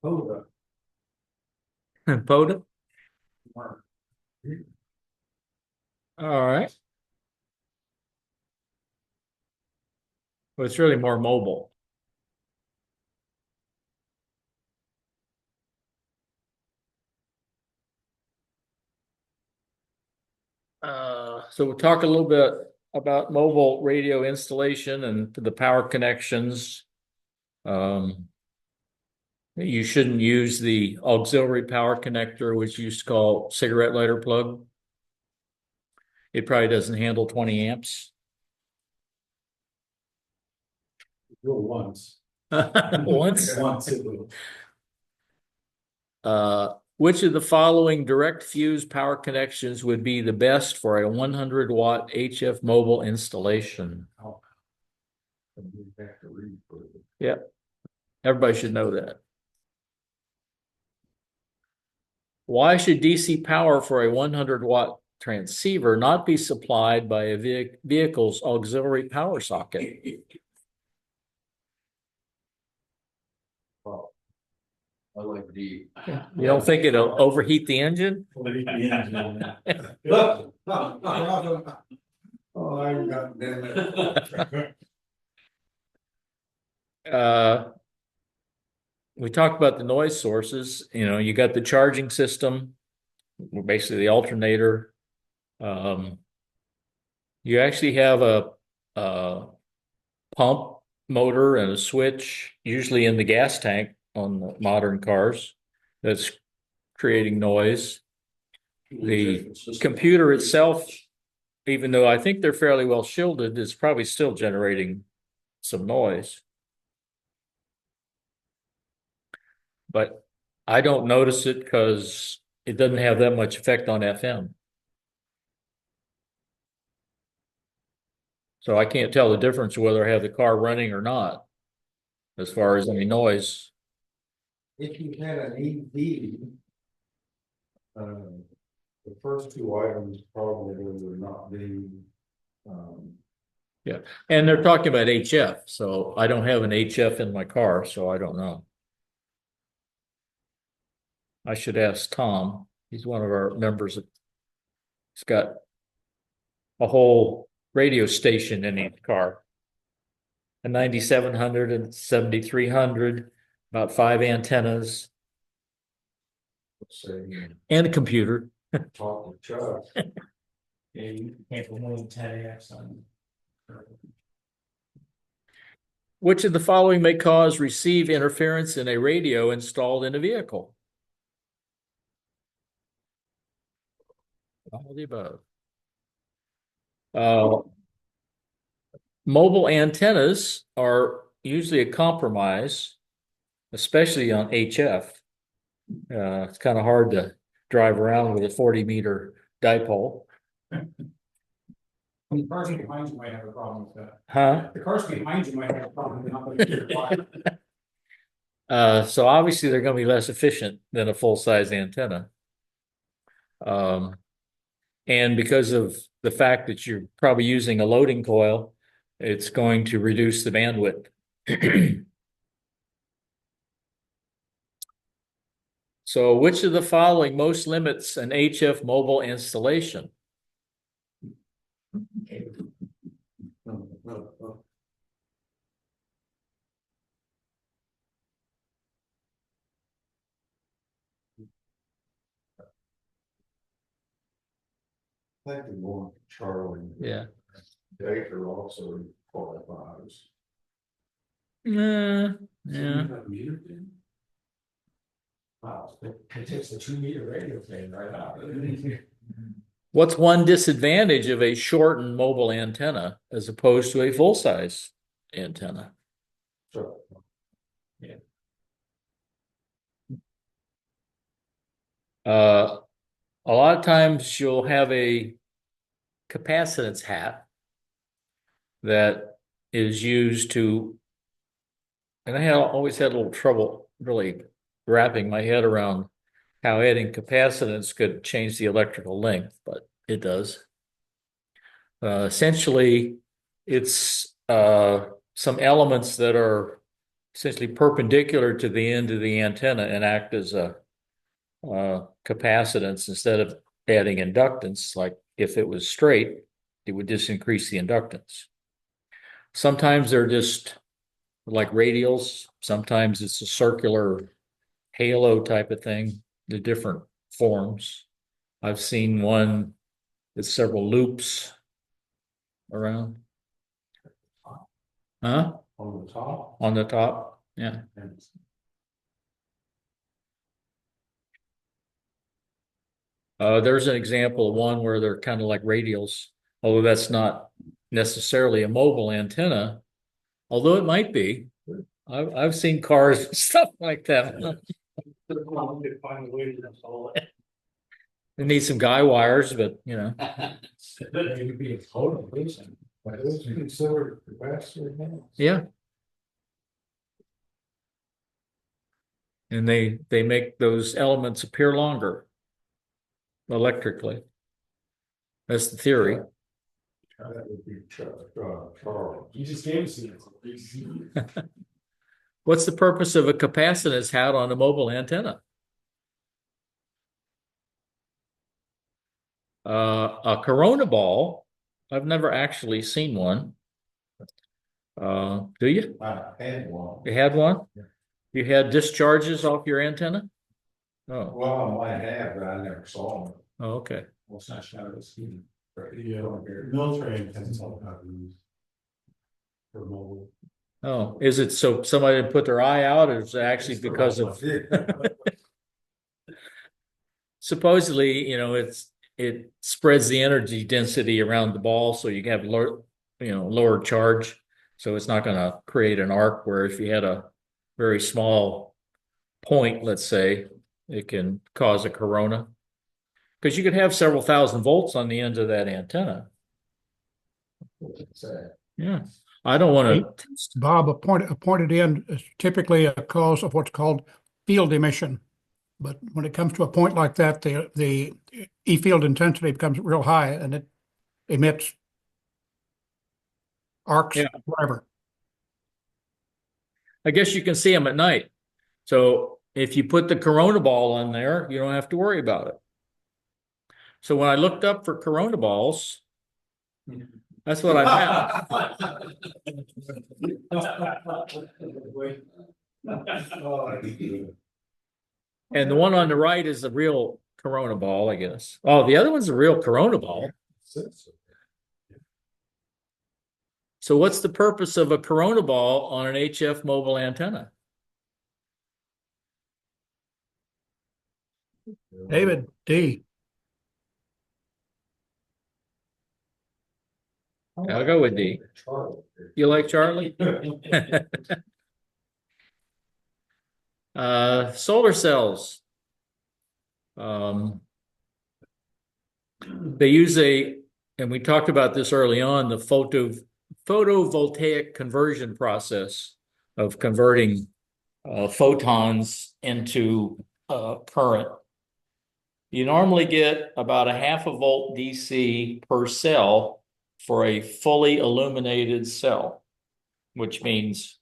Hold POTA? up. All right. Well, it's really more mobile. So we'll talk a little bit about mobile radio installation and the power connections. Um, you shouldn't use the auxiliary power connector, which you used to call cigarette lighter plug. It probably doesn't handle 20 amps. Go once. Once. Once it will. Which of the following direct fuse power connections would be the best for a 100 watt HF mobile installation? Yep. Everybody should know that. Why should DC power for a 100 watt transceiver not be supplied by a vehicle's auxiliary power socket? I like D. You don't think it'll overheat the engine? Oh, I got damn it. We talked about the noise sources. You got the charging system, basically the alternator. You actually have a pump motor and a switch, usually in the gas tank on the modern cars, that's creating noise. The computer itself, even though I think they're fairly well shielded, is probably still generating some noise. But I don't notice it because it doesn't have that much effect on FM. So I can't tell the difference whether I have the car running or not, as far as any noise. If you had an EV, the first two items probably would not be, And they're talking about HF, so I don't have an HF in my car, so I don't know. I should ask Tom. He's one of our members. He's got a whole radio station in his car. A 9700 and 7300, about 5 antennas, let's say, and a computer. talk to Chuck. Yeah, you can't put more than 10 amps on. Which of the following may cause receive interference in a radio installed in a vehicle? All of the above. Mobile antennas are usually a compromise, especially on HF. It's kind of hard to drive around with a 40-meter dipole. The cars behind you might have a problem with that. Huh? The cars behind you might have a problem with that. So obviously they're going to be less efficient than a full-size antenna. And because of the fact that you're probably using a loading coil, it's going to reduce the bandwidth. So which of the following most limits an HF mobile installation? I think the one Charlie. Yeah. Baker also qualifies. Yeah. Wow, it takes a 2-meter radio thing right out. What's one disadvantage of a shortened mobile antenna as opposed to a full-size antenna? So, A lot of times you'll have a capacitance hat that is used to, and I always had a little trouble really wrapping my head around how adding capacitance could change the electrical length, but it does. Essentially, it's some elements that are essentially perpendicular to the end of the antenna and act as a capacitance instead of adding inductance. Like if it was straight, it would just increase the inductance. Sometimes they're just like radials. Sometimes it's a circular halo type of thing, the different forms. I've seen one with several loops around. Huh? On the top. On the top, yeah. And There's an example of one where they're kind of like radials, although that's not necessarily a mobile antenna, although it might be. I've seen cars and stuff like that. Find a way to install it. They need some guy wires, but you know, It could be a total reason. But those are considered capacitor bands. yeah. And they make those elements appear longer electrically. That's the theory. That would be Charles. You just gave us the answer. What's the purpose of a capacitance hat on a mobile antenna? A corona ball. I've never actually seen one. Do you? I had one. You had one? Yeah. You had discharges off your antenna? Oh, Well, I might have, but I never saw them. oh, okay. Well, it's not shadow, it's heat. Yeah, military antennas all have these. For mobile. Oh, is it so somebody didn't put their eye out, or is it actually because of supposedly, it spreads the energy density around the ball so you can have lower charge. So it's not going to create an arc where if you had a very small point, let's say, it can cause a corona. Because you could have several thousand volts on the ends of that antenna. Yeah. I don't want to. Bob, a pointed end is typically a cause of what's called field emission. But when it comes to a point like that, the E field intensity becomes real high and it emits arcs forever. I guess you can see them at night. So if you put the corona ball on there, you don't have to worry about it. So when I looked up for corona balls, that's what I found. And the one on the right is the real corona ball, I guess. Oh, the other one's a real corona ball. So what's the purpose of a corona ball on an HF mobile antenna? David D. I'll go with D. You like Charlie? Solar cells. They use and we talked about this early on, the photovoltaic conversion process of converting photons into current. You normally get about a half a volt DC per cell for a fully illuminated cell, which means,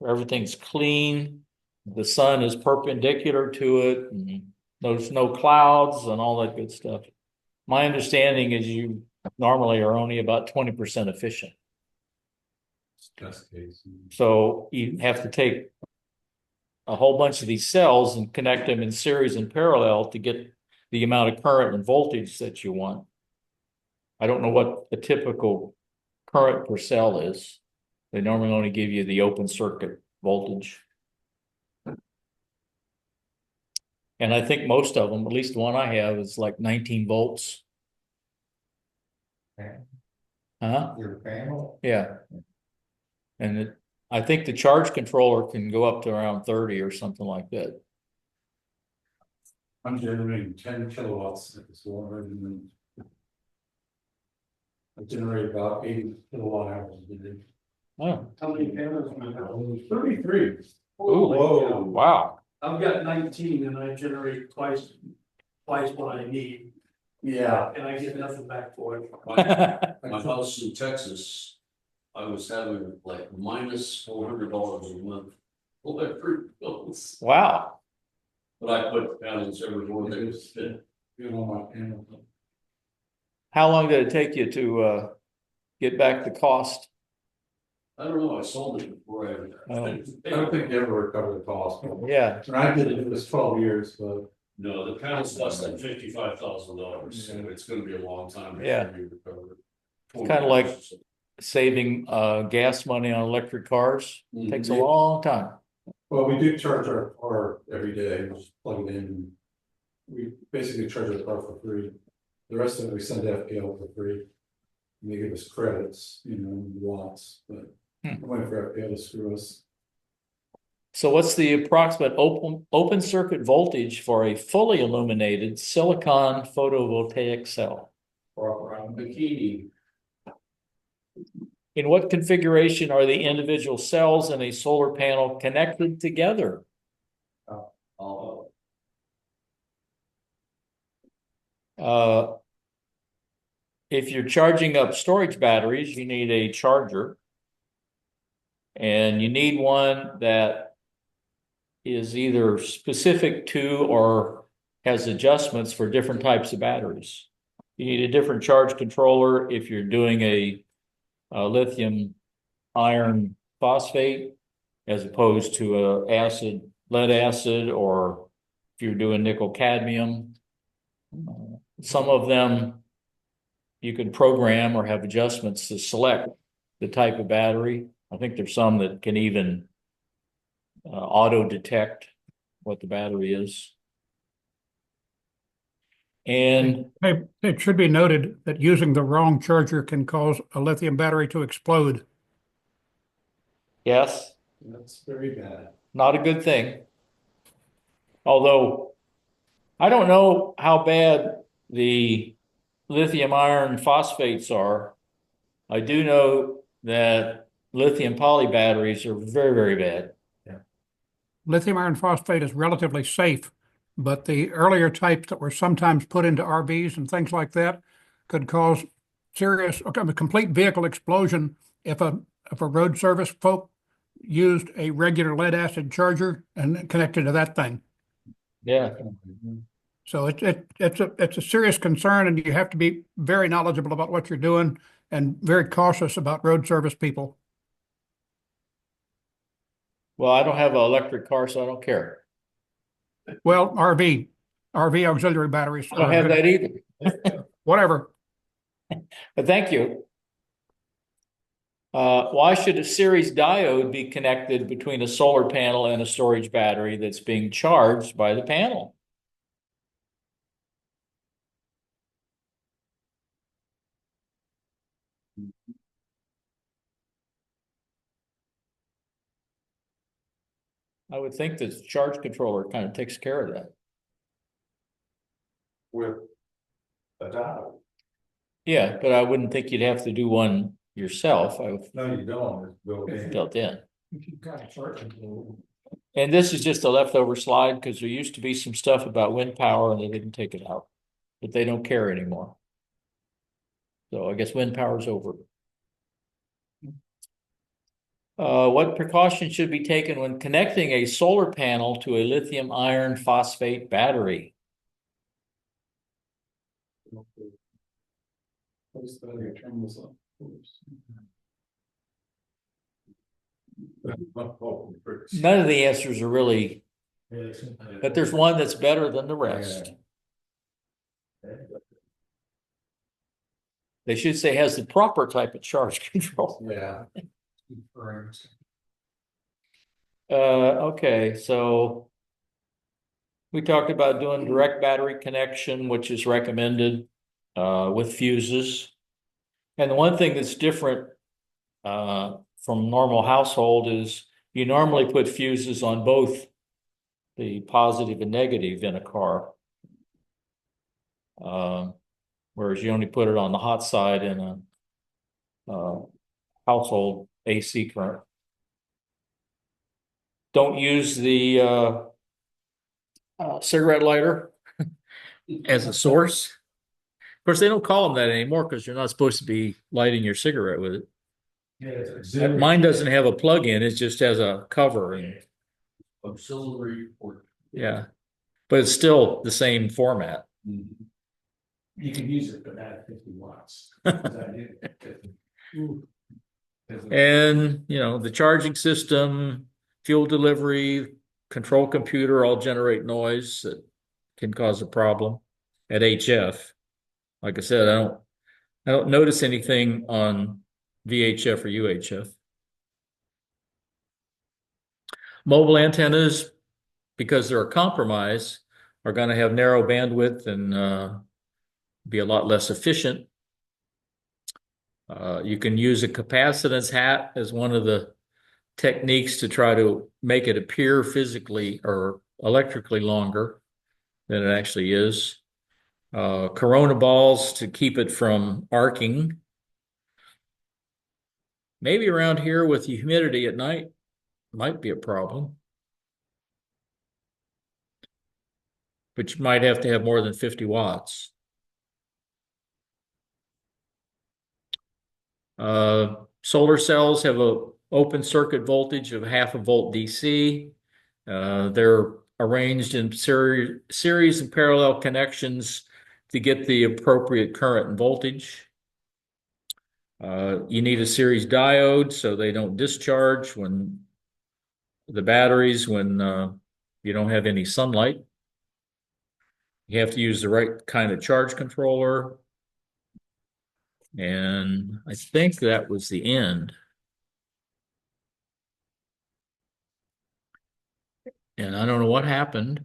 everything's clean, the sun is perpendicular to it, and there's no clouds and all that good stuff. My understanding is you normally are only about 20% efficient. So you have to take a whole bunch of these cells and connect them in series and parallel to get the amount of current and voltage that you want. I don't know what a typical current per cell is. They normally only give you the open circuit voltage. And I think most of them, at least the one I have, is like 19 volts. Huh? Your panel? Yeah. And I think the charge controller can go up to around 30 or something like that. I'm generating 10 kilowatts at this one. I generate about 80 kilowatt hours a day. Oh, How many panels do you have? 33. ooh, Whoa. wow. I've got 19 and I generate twice what I need, Yeah. and I get nothing back for it. My house in Texas, I was having like -$400 a month electric bills. Wow. But I put panels everywhere they was fit. You know, my panel. How long did it take you to get back the cost? I don't know, I sold it before Oh. I. I don't think you ever recover the cost. Yeah, When I did it, it was 12 years, but No, the panels cost like $55,000, so it's gonna be a long time. Yeah. before you recover. Kinda like- saving gas money on electric cars takes a long time. well, we do charge our car every day, we just plug it in. We basically charge our car for free. The rest of it we send to FPL for free. And they give us credits, you know, watts, but I'm waiting for FPL to screw us. So what's the approximate open circuit voltage for a fully illuminated silicon photovoltaic cell? Or around. Bikini, In what configuration are the individual cells in a solar panel connected together? If you're charging up storage batteries, you need a charger. And you need one that is either specific to or has adjustments for different types of batteries. You need a different charge controller if you're doing a lithium iron phosphate as opposed to lead acid, or if you're doing nickel cadmium. Some of them you can program or have adjustments to select the type of battery. I think there's some that can even auto detect what the battery is. And Hey, it should be noted that using the wrong charger can cause a lithium battery to explode. yes, That's very bad. not a good thing. Although I don't know how bad the lithium iron phosphates are. I do know that lithium poly batteries are very, very bad. Lithium iron phosphate is relatively safe, but the earlier types that were sometimes put into RVs and things like that could cause serious, a complete vehicle explosion if a road service folk used a regular lead acid charger and connected to that thing. Yeah. So it's a serious concern, and you have to be very knowledgeable about what you're doing and very cautious about road service people. Well, I don't have an electric car, so I don't care. Well, RV auxiliary batteries. I don't have that either. Whatever. But thank you. Why should a series diode be connected between a solar panel and a storage battery that's being charged by the panel? I would think the charge controller kind of takes care of that. With a dial. Yeah, but I wouldn't think you'd have to do one yourself. I No, you don't, it's built in. built in. If you've got a charge controller. And this is just a leftover slide because there used to be some stuff about wind power and they didn't take it out, but they don't care anymore. So I guess wind power is over. What precautions should be taken when connecting a solar panel to a lithium iron phosphate battery? Place the other terminals up. None of the answers are really, but there's one that's better than the rest. They should say has the proper type of charge control. Yeah. Okay, so we talked about doing direct battery connection, which is recommended with fuses. And the one thing that's different from normal household is you normally put fuses on both the positive and negative in a car. Whereas you only put it on the hot side in a household AC current. Don't use the cigarette lighter as a source. Of course, they don't call them that anymore because you're not supposed to be lighting your cigarette with it. Yeah, it's auxiliary. Mine doesn't have a plug-in, it just has a cover and, Auxiliary port. yeah. But it's still the same format. Mhm. You can use it, but at 50 watts. 'Cause I did. Ooh. And, you know, the charging system, fuel delivery, control computer all generate noise that can cause a problem at HF. Like I said, I don't notice anything on VHF or UHF. Mobile antennas, because they're a compromise, are going to have narrow bandwidth and be a lot less efficient. You can use a capacitance hat as one of the techniques to try to make it appear physically or electrically longer than it actually is. Corona balls to keep it from arcing. Maybe around here with humidity at night might be a problem. But you might have to have more than 50 watts. Solar cells have a open circuit voltage of 0.5 volt DC. They're arranged in series and parallel connections to get the appropriate current and voltage. You need a series diode so they don't discharge when the batteries when you don't have any sunlight. You have to use the right kind of charge controller. And I think that was the end. And I don't know what happened.